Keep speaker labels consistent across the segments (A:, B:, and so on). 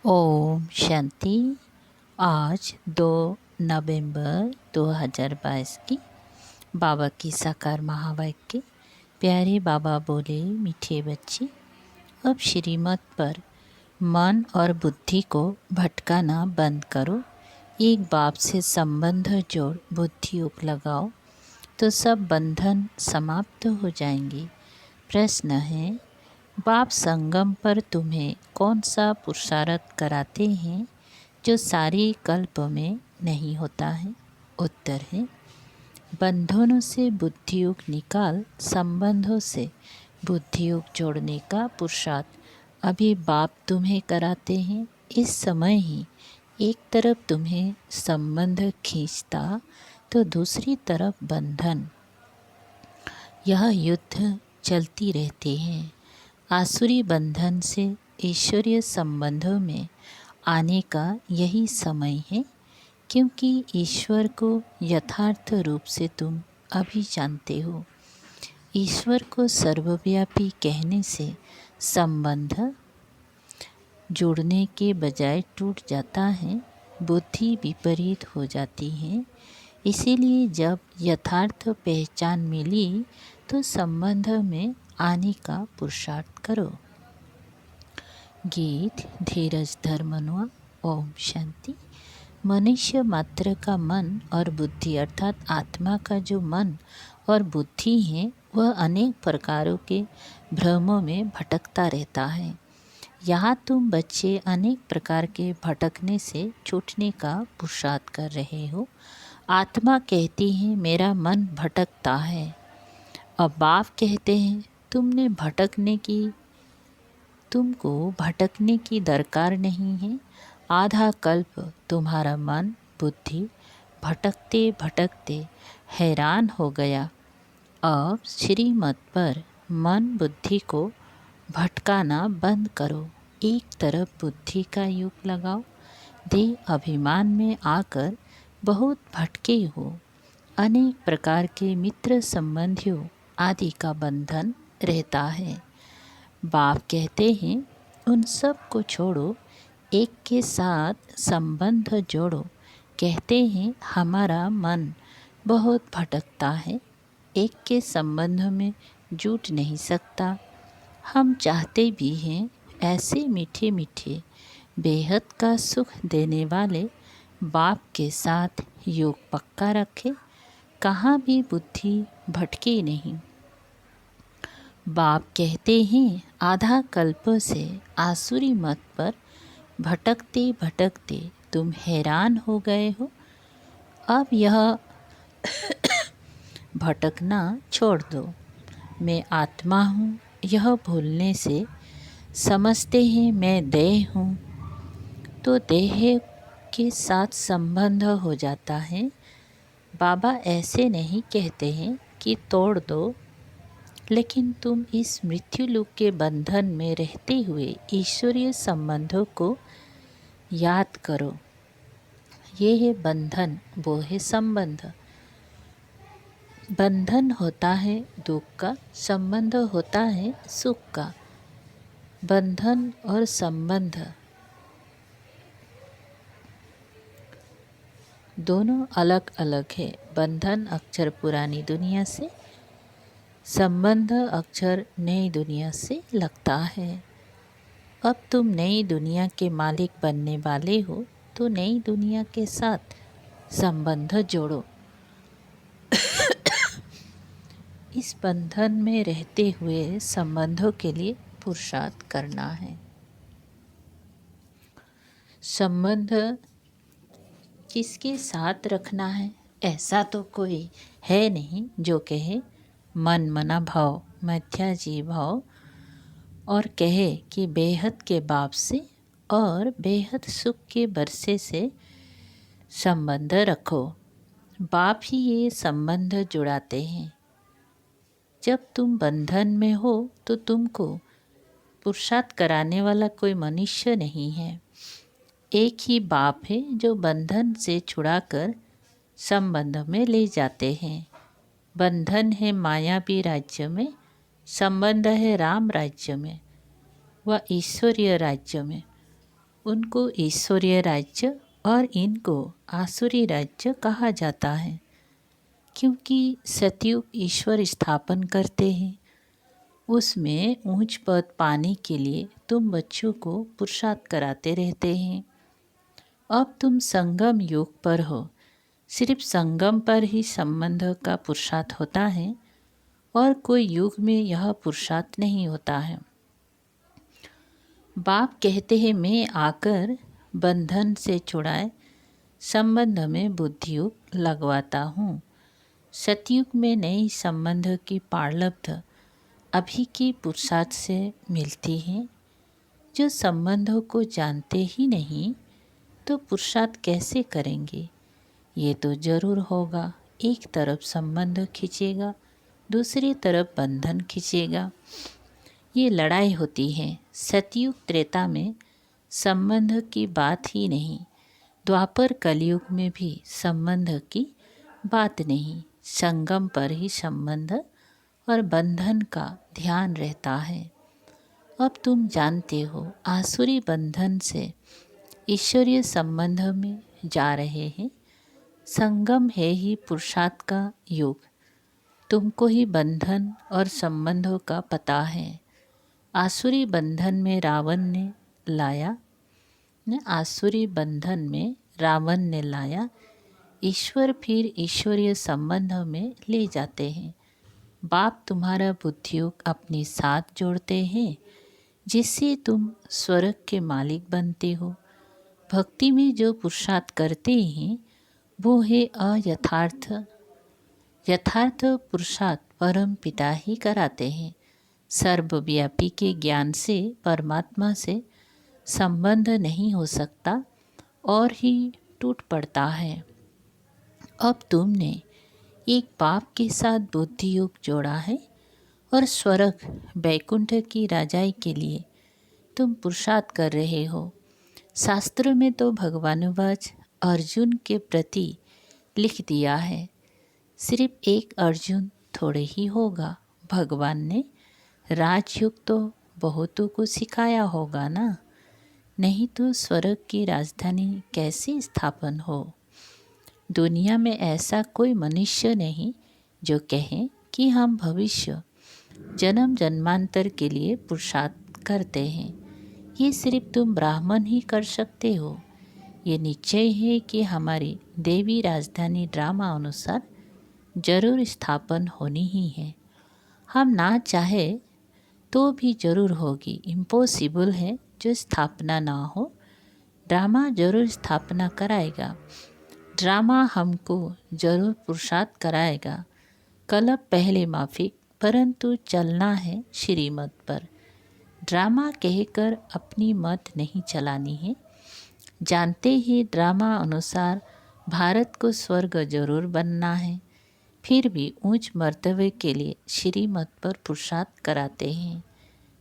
A: ओम शांति। आज 2 नवंबर 2022 की बाबा की साकार महावाक्य। प्यारे बाबा बोले, मीठे बच्चे, अब श्रीमत पर मन और बुद्धि को भटकाना बंद करो। एक बाप से संबंध जोड़ बुद्धि योग लगाओ तो सब बंधन समाप्त हो जाएंगे। प्रश्न है, बाप संगम पर तुम्हें कौन सा पुरुषार्थ कराते हैं जो सारी कल्प में नहीं होता है? उत्तर है, बंधनों से बुद्धियोग निकाल संबंधों से बुद्धियोग जोड़ने का पुरुषार्थ अभी बाप तुम्हें कराते हैं। इस समय ही एक तरफ तुम्हें संबंध खींचता तो दूसरी तरफ बंधन। यह युद्ध चलती रहती है। आसुरी बंधन से ईश्वरीय संबंधों में आने का यही समय है, क्योंकि ईश्वर को यथार्थ रूप से तुम अभी जानते हो। ईश्वर को सर्वव्यापी कहने से संबंध जोड़ने के बजाय टूट जाता है, बुद्धि विपरीत हो जाती है। इसीलिए जब यथार्थ पहचान मिली तो संबंध में आने का पुरुषार्थ करो। गीत धीरज धर्मनुआ। ओम शांति। मनुष्य मात्र का मन और बुद्धि अर्थात आत्मा का जो मन और बुद्धि है वह अनेक प्रकारों के भ्रमों में भटकता रहता है। यहाँ तुम बच्चे अनेक प्रकार के भटकने से छूटने का पुरुषार्थ कर रहे हो। आत्मा कहती है मेरा मन भटकता है। अब बाप कहते हैं तुमको भटकने की दरकार नहीं है। आधा कल्प तुम्हारा मन बुद्धि भटकते भटकते हैरान हो गया। अब श्रीमत पर मन बुद्धि को भटकाना बंद करो। एक तरफ बुद्धि का योग लगाओ। देह अभिमान में आकर बहुत भटके हो। अनेक प्रकार के मित्र संबंधियों आदि का बंधन रहता है। बाप कहते हैं उन सब को छोड़ो, एक के साथ संबंध जोड़ो। कहते हैं हमारा मन बहुत भटकता है, एक के संबंध में जुट नहीं सकता। हम चाहते भी हैं ऐसे मीठे मीठे बेहद का सुख देने वाले बाप के साथ योग पक्का रखे, कहाँ भी बुद्धि भटके नहीं। बाप कहते हैं आधा कल्प से आसुरी मत पर भटकते भटकते तुम हैरान हो गए हो। अब यह भटकना छोड़ दो। मैं आत्मा हूँ, यह भूलने से समझते हैं मैं देह हूँ, तो देह के साथ संबंध हो जाता है। बाबा ऐसे नहीं कहते हैं कि तोड़ दो, लेकिन तुम इस मृत्यु लोक के बंधन में रहते हुए ईश्वरीय संबंधों को याद करो। ये है बंधन, वो है संबंध। बंधन होता है दुख का, संबंध होता है सुख का। बंधन और संबंध दोनों अलग अलग है। बंधन अक्षर पुरानी दुनिया से, संबंध अक्षर नई दुनिया से लगता है। अब तुम नई दुनिया के मालिक बनने वाले हो, तो नई दुनिया के साथ संबंध जोड़ो। इस बंधन में रहते हुए संबंधों के लिए पुरुषार्थ करना है। संबंध किसके साथ रखना है, ऐसा तो कोई है नहीं जो कहे मन मना भाव मिथ्याजी भाव और कहे कि बेहद के बाप से और बेहद सुख के बरसे से संबंध रखो। बाप ही ये संबंध जुड़ाते हैं। जब तुम बंधन में हो तो तुमको पुरुषार्थ कराने वाला कोई मनुष्य नहीं है। एक ही बाप है जो बंधन से छुड़ाकर संबंध में ले जाते हैं। बंधन है मायावी राज्य में, संबंध है राम राज्य में व ईश्वरीय राज्य में। उनको ईश्वरीय राज्य और इनको आसुरी राज्य कहा जाता है, क्योंकि सतयुग ईश्वर स्थापन करते हैं। उसमें ऊंच पद पाने के लिए तुम बच्चों को पुरुषार्थ कराते रहते हैं। अब तुम संगम युग पर हो। सिर्फ संगम पर ही संबंध का पुरुषार्थ होता है और कोई युग में यह पुरुषार्थ नहीं होता है। बाप कहते हैं मैं आकर बंधन से छुड़ाए संबंध में बुद्धियुग लगवाता हूँ। सतयुग में नई संबंध की पारलब्ध अभी की पुरुषार्थ से मिलती है। जो संबंधों को जानते ही नहीं तो पुरुषार्थ कैसे करेंगे? ये तो जरूर होगा। एक तरफ संबंध खींचेगा, दूसरी तरफ बंधन खींचेगा। ये लड़ाई होती है। सतयुग त्रेता में संबंध की बात ही नहीं, द्वापर कलयुग में भी संबंध की बात नहीं। संगम पर ही संबंध और बंधन का ध्यान रहता है। अब तुम जानते हो आसुरी बंधन से ईश्वरीय संबंध में जा रहे हैं। संगम है ही पुरुषार्थ का युग। तुमको ही बंधन और संबंधों का पता है। आसुरी बंधन में रावण ने लाया, ईश्वर फिर ईश्वरीय संबंध में ले जाते हैं। बाप तुम्हारा बुद्धियोग अपने साथ जोड़ते हैं, जिससे तुम स्वर्ग के मालिक बनते हो। भक्ति में जो पुरुषार्थ करते हैं वो है अयथार्थ। यथार्थ पुरुषार्थ परम पिता ही कराते हैं। सर्वव्यापी के ज्ञान से परमात्मा से संबंध नहीं हो सकता और ही टूट पड़ता है। अब तुमने एक बाप के साथ बुद्धि योग जोड़ा है और स्वर्ग बैकुंठ की राजाई के लिए तुम पुरुषार्थ कर रहे हो। शास्त्रों में तो भगवानुवाच अर्जुन के प्रति लिख दिया है। सिर्फ एक अर्जुन थोड़े ही होगा। भगवान ने राजयुग तो बहुतों को सिखाया होगा ना, नहीं तो स्वर्ग की राजधानी कैसे स्थापन हो। दुनिया में ऐसा कोई मनुष्य नहीं जो कहे कि हम भविष्य जन्म जन्मांतर के लिए पुरुषार्थ करते हैं। ये सिर्फ तुम ब्राह्मण ही कर सकते हो। ये निश्चय है कि हमारी देवी राजधानी ड्रामा अनुसार जरूर स्थापन होनी ही है। हम ना चाहे तो भी जरूर होगी। इम्पॉसिबल है जो स्थापना ना हो। ड्रामा जरूर स्थापना कराएगा। ड्रामा हमको जरूर पुरुषार्थ कराएगा। कलप पहले माफिक, परंतु चलना है श्रीमत पर। ड्रामा कहकर अपनी मत नहीं चलानी है। जानते ही ड्रामा अनुसार भारत को स्वर्ग जरूर बनना है, फिर भी ऊंच मर्तबे के लिए श्रीमत पर पुरुषार्थ कराते हैं।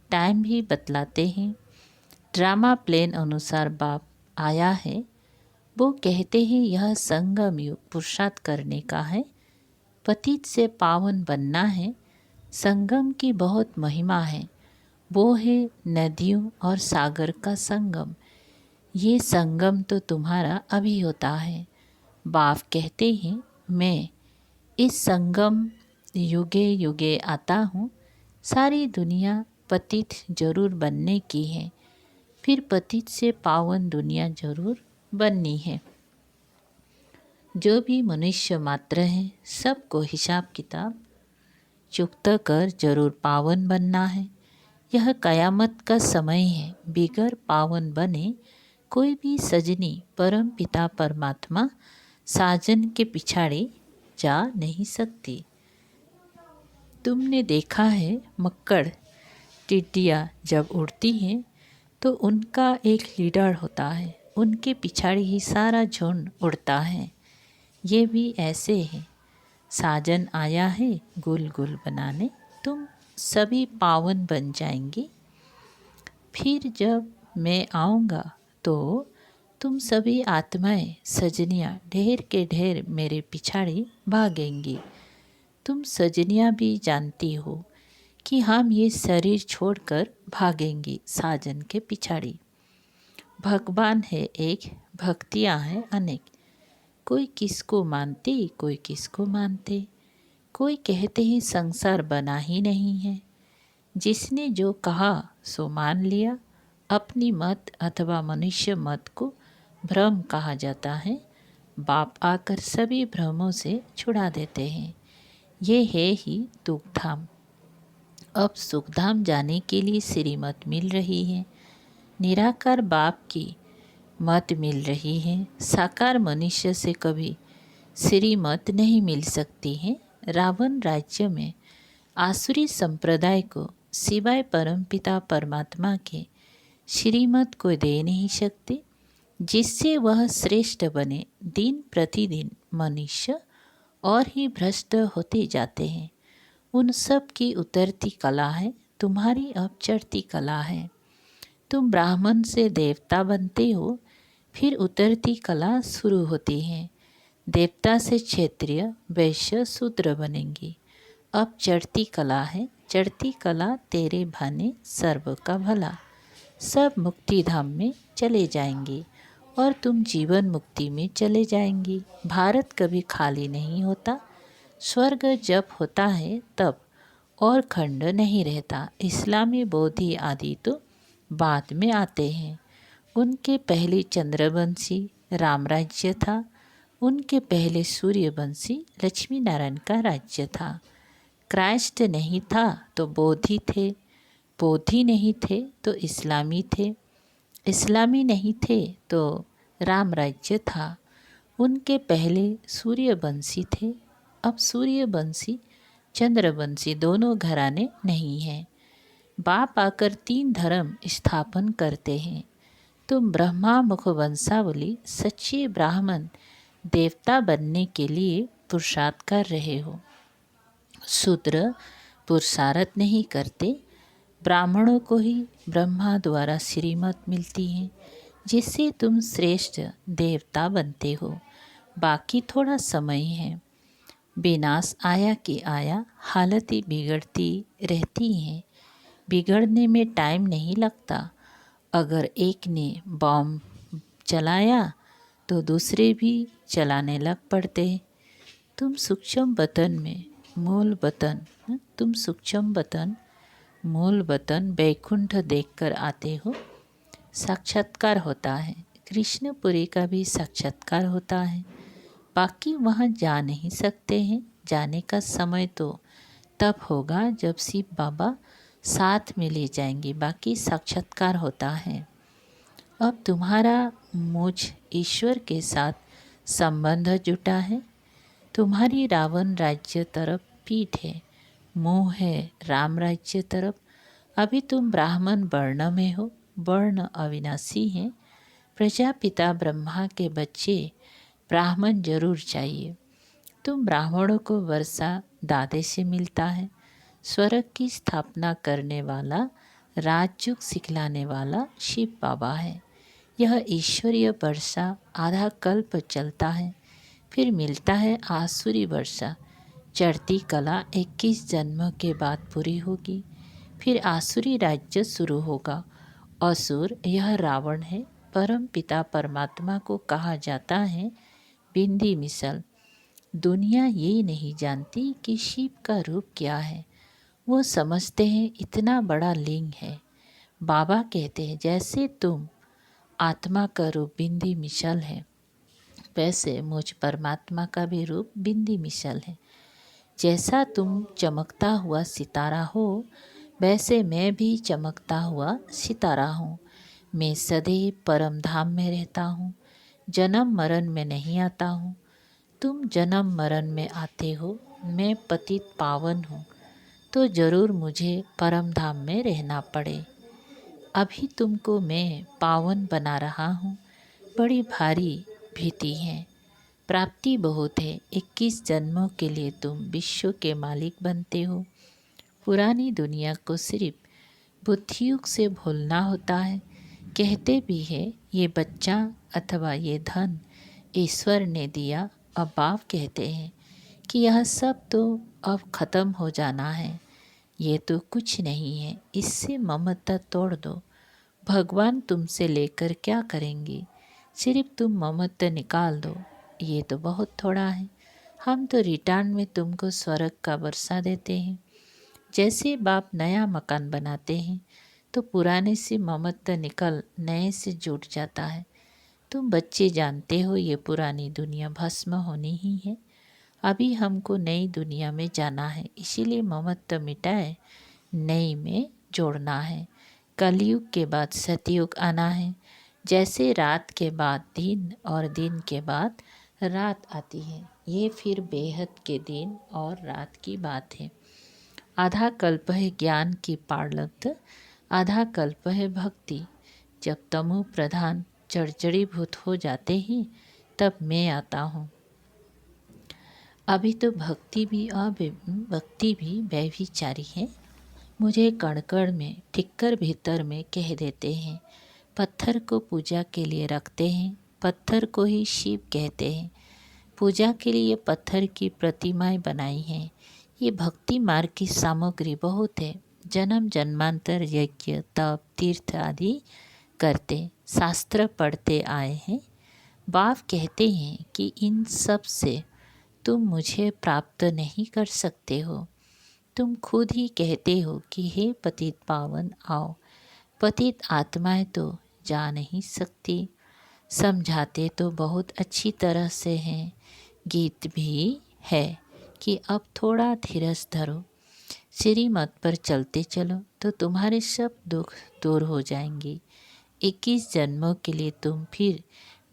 A: टाइम भी बतलाते हैं। ड्रामा प्लेन अनुसार बाप आया है। वो कहते हैं यह संगम युग पुरुषार्थ करने का है। पतित से पावन बनना है। संगम की बहुत महिमा है। वो है नदियों और सागर का संगम। ये संगम तो तुम्हारा अभी होता है। बाप कहते हैं मैं इस संगम युगे युगे आता हूँ। सारी दुनिया पतित जरूर बनने की है, फिर पतित से पावन दुनिया जरूर बननी है। जो भी मनुष्य मात्र है सबको हिसाब किताब चुकता कर जरूर पावन बनना है। यह कयामत का समय है। बिगर पावन बने कोई भी सजनी परम पिता परमात्मा साजन के पिछाड़े जा नहीं सकती। तुमने देखा है मक्कड़ टिड्डियाँ जब उड़ती हैं तो उनका एक लीडर होता है। उनके पिछाड़ी ही सारा झुंड उड़ता है। ये भी ऐसे है। साजन आया है गुल गुल बनाने। तुम सभी पावन बन जाएंगे। फिर जब मैं आऊँगा तो तुम सभी आत्माएं सजनियाँ ढेर के ढेर मेरे पिछाड़ी भागेंगी। तुम सजनियाँ भी जानती हो कि हम ये शरीर छोड़कर भागेंगे साजन के पिछाड़ी। भगवान है एक, भक्तियाँ हैं अनेक। कोई किसको मानते, कोई किसको मानते। कोई कहते हैं संसार बना ही नहीं है। जिसने जो कहा सो मान लिया। अपनी मत अथवा मनुष्य मत को भ्रम कहा जाता है। बाप आकर सभी भ्रमों से छुड़ा देते हैं। ये है ही दुखधाम। अब सुखधाम जाने के लिए श्रीमत मिल रही है। निराकार बाप की मत मिल रही है। साकार मनुष्य से कभी श्रीमत नहीं मिल सकती है। रावण राज्य में आसुरी संप्रदाय को सिवाय परमपिता परमात्मा के श्रीमत को दे नहीं सकते, जिससे वह श्रेष्ठ बने। दिन प्रतिदिन मनुष्य और ही भ्रष्ट होते जाते हैं। उन सब की उतरती कला है, तुम्हारी अब चढ़ती कला है। तुम ब्राह्मण से देवता बनते हो, फिर उतरती कला शुरू होती है। देवता से क्षत्रिय, वैश्य, शूद्र बनेंगी। अब चढ़ती कला है, चढ़ती कला तेरे भाने सर्व का भला। सब मुक्ति धाम में चले जाएंगे और तुम जीवन मुक्ति में चले जाएंगी। भारत कभी खाली नहीं होता। स्वर्ग जब होता है तब, और खंड नहीं रहता। इस्लामी, बौद्धि आदि तो बाद में आते हैं। उनके पहले चंद्रवंशी राम राज्य था। उनके पहले सूर्यवंशी लक्ष्मी नारायण का राज्य था। क्राइस्ट नहीं था तो बोधि थे, बोधि नहीं थे तो इस्लामी थे, इस्लामी नहीं थे तो राम राज्य था। उनके पहले सूर्यवंशी थे। अब सूर्यवंशी चंद्रवंशी दोनों घराने नहीं हैं। बाप आकर 3 धर्म स्थापन करते हैं। तुम ब्रह्मा मुख वंशावली सच्चे ब्राह्मण देवता बनने के लिए पुरुषार्थ कर रहे हो। शूद्र पुरुषार्थ नहीं करते। ब्राह्मणों को ही ब्रह्मा द्वारा श्रीमत मिलती है, जिससे तुम श्रेष्ठ देवता बनते हो। बाकी थोड़ा समय है। विनाश आया कि आया, हालत ही बिगड़ती रहती है। बिगड़ने में टाइम नहीं लगता। अगर एक ने बॉम्ब चलाया तो दूसरे भी चलाने लग पड़ते। तुम सूक्ष्म वतन में मूल वतन, तुम सूक्ष्म वतन मूल वतन बैकुंठ देखकर आते हो। साक्षात्कार होता है। कृष्णपुरी का भी साक्षात्कार होता है। बाकी वहाँ जा नहीं सकते हैं। जाने का समय तो तब होगा जब शिव बाबा साथ में ले जाएंगे। बाकी साक्षात्कार होता है। अब तुम्हारा मुझ ईश्वर के साथ संबंध जुटा है। तुम्हारी रावण राज्य तरफ पीठ है, मुँह है राम राज्य तरफ। अभी तुम ब्राह्मण वर्ण में हो। वर्ण अविनाशी हैं। प्रजापिता ब्रह्मा के बच्चे ब्राह्मण जरूर चाहिए। तुम ब्राह्मणों को वर्षा दादे से मिलता है। स्वर्ग की स्थापना करने वाला, राजयुग सिखलाने वाला शिव बाबा है। यह ईश्वरीय वर्षा आधा कल्प चलता है, फिर मिलता है आसुरी वर्षा। चढ़ती कला 21 जन्म के बाद पूरी होगी। फिर आसुरी राज्य शुरू होगा। असुर यह रावण है। परम पिता परमात्मा को कहा जाता है बिंदी मिसल। दुनिया ये नहीं जानती कि शिव का रूप क्या है। वो समझते हैं इतना बड़ा लिंग है। बाबा कहते हैं जैसे तुम आत्मा का रूप बिंदी मिसल है, वैसे मुझ परमात्मा का भी रूप बिंदी मिसल है। जैसा तुम चमकता हुआ सितारा हो, वैसे मैं भी चमकता हुआ सितारा हूँ। मैं सदैव परम धाम में रहता हूँ। जन्म मरण में नहीं आता हूँ। तुम जन्म मरण में आते हो। मैं पतित पावन हूँ, तो ज़रूर मुझे परम धाम में रहना पड़े। अभी तुमको मैं पावन बना रहा हूँ। बड़ी भारी भीति है। प्राप्ति बहुत है। 21 जन्मों के लिए तुम विश्व के मालिक बनते हो। पुरानी दुनिया को सिर्फ बुद्धियुग से भूलना होता है। कहते भी है ये बच्चा अथवा ये धन ईश्वर ने दिया। अब बाप कहते हैं कि यह सब तो अब ख़त्म हो जाना है। ये तो कुछ नहीं है। इससे ममता तोड़ दो। भगवान तुमसे लेकर क्या करेंगे? सिर्फ तुम ममत्व निकाल दो, ये तो बहुत थोड़ा है। हम तो रिटर्न में तुमको स्वर्ग का वर्षा देते हैं। जैसे बाप नया मकान बनाते हैं तो पुराने से ममत्व निकल नए से जुट जाता है। तुम बच्चे जानते हो ये पुरानी दुनिया भस्म होनी ही है। अभी हमको नई दुनिया में जाना है, इसीलिए ममत्व मिटाए नई में जोड़ना है। कलयुग के बाद सतयुग आना है। जैसे रात के बाद दिन और दिन के बाद रात आती है, ये फिर बेहद के दिन और रात की बात है। आधा कल्प है ज्ञान की पारलब्ध, आधा कल्प है भक्ति। जब तमो प्रधान जर्जरीभूत हो जाते हैं तब मैं आता हूँ। अभी तो भक्ति भी व्यभिचारी है। मुझे कणकण में ठिक्कर भीतर में कह देते हैं। पत्थर को पूजा के लिए रखते हैं, पत्थर को ही शिव कहते हैं। पूजा के लिए पत्थर की प्रतिमाएं बनाई हैं। ये भक्ति मार्ग की सामग्री बहुत है। जन्म जन्मांतर यज्ञ तप तीर्थ आदि करते शास्त्र पढ़ते आए हैं। बाप कहते हैं कि इन सब से तुम मुझे प्राप्त नहीं कर सकते हो। तुम खुद ही कहते हो कि हे पतित पावन आओ। पतित आत्माएं तो जा नहीं सकती। समझाते तो बहुत अच्छी तरह से हैं। गीत भी है कि अब थोड़ा धीरज धरो, श्रीमत पर चलते चलो तो तुम्हारे सब दुख दूर हो जाएंगे। 21 जन्मों के लिए तुम फिर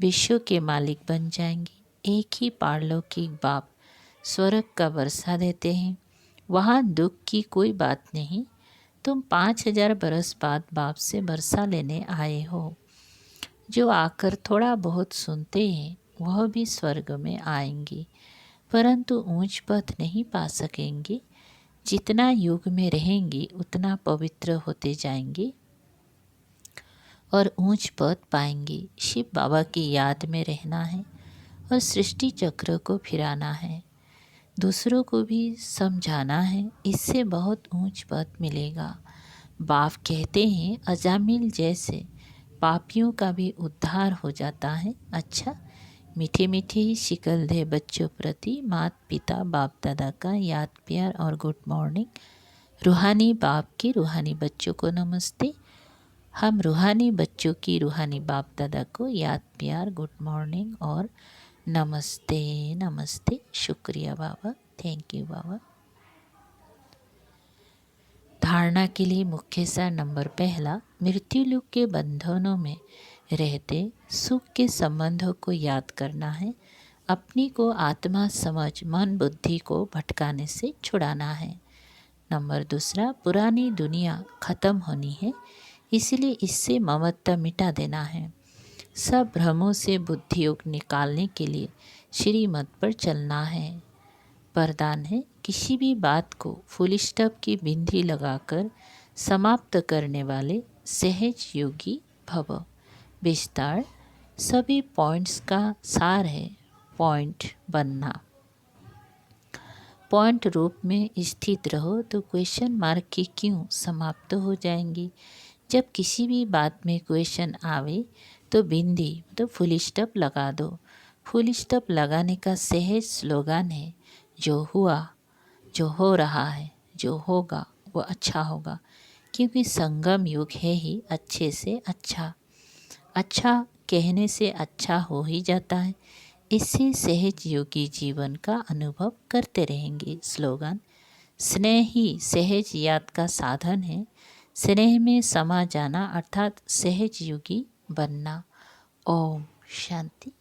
A: विश्व के मालिक बन जाएंगे। एक ही पारलौकिक बाप स्वर्ग का वर्षा देते हैं, वहाँ दुख की कोई बात नहीं। तुम 5000 बरस बाद बाप से वर्षा लेने आए हो। जो आकर थोड़ा बहुत सुनते हैं वह भी स्वर्ग में आएंगे, परंतु ऊंच पद नहीं पा सकेंगे। जितना युग में रहेंगे उतना पवित्र होते जाएंगे और ऊंच पद पाएंगे। शिव बाबा की याद में रहना है और सृष्टि चक्र को फिराना है। दूसरों को भी समझाना है, इससे बहुत ऊंच पद मिलेगा। बाप कहते हैं अजामिल जैसे पापियों का भी उद्धार हो जाता है। अच्छा, मीठे मीठे ही शिकल दे बच्चों प्रति माता पिता बाप दादा का याद प्यार और गुड मॉर्निंग। रूहानी बाप की रूहानी बच्चों को नमस्ते। हम रूहानी बच्चों की रूहानी बाप दादा को याद प्यार गुड मॉर्निंग और नमस्ते नमस्ते। शुक्रिया बाबा, थैंक यू बाबा। धारणा के लिए मुख्य सार नंबर पहला, मृत्यु लोक के बंधनों में रहते सुख के संबंधों को याद करना है। अपनी को आत्मा समझ मन बुद्धि को भटकाने से छुड़ाना है। नंबर दूसरा, पुरानी दुनिया खत्म होनी है, इसलिए इससे ममत्व मिटा देना है। सब भ्रमों से बुद्धि योग निकालने के लिए श्रीमत पर चलना है। वरदान है, किसी भी बात को फुल स्टॉप की बिंदी लगाकर समाप्त करने वाले सहज योगी भव। विस्तार सभी पॉइंट्स का सार है पॉइंट बनना। पॉइंट रूप में स्थित रहो तो क्वेश्चन मार्क की क्यों समाप्त हो जाएंगी। जब किसी भी बात में क्वेश्चन आवे तो बिंदी तो फुल स्टॉप लगा दो। फुल स्टॉप लगाने का सहज स्लोगन है, जो हुआ, जो हो रहा है, जो होगा वो अच्छा होगा, क्योंकि संगम युग है ही अच्छे से अच्छा। अच्छा कहने से अच्छा हो ही जाता है। इससे सहज योगी जीवन का अनुभव करते रहेंगे। स्लोगन, स्नेह ही सहज याद का साधन है। स्नेह में समा जाना अर्थात सहज योगी बनना। ओम शांति।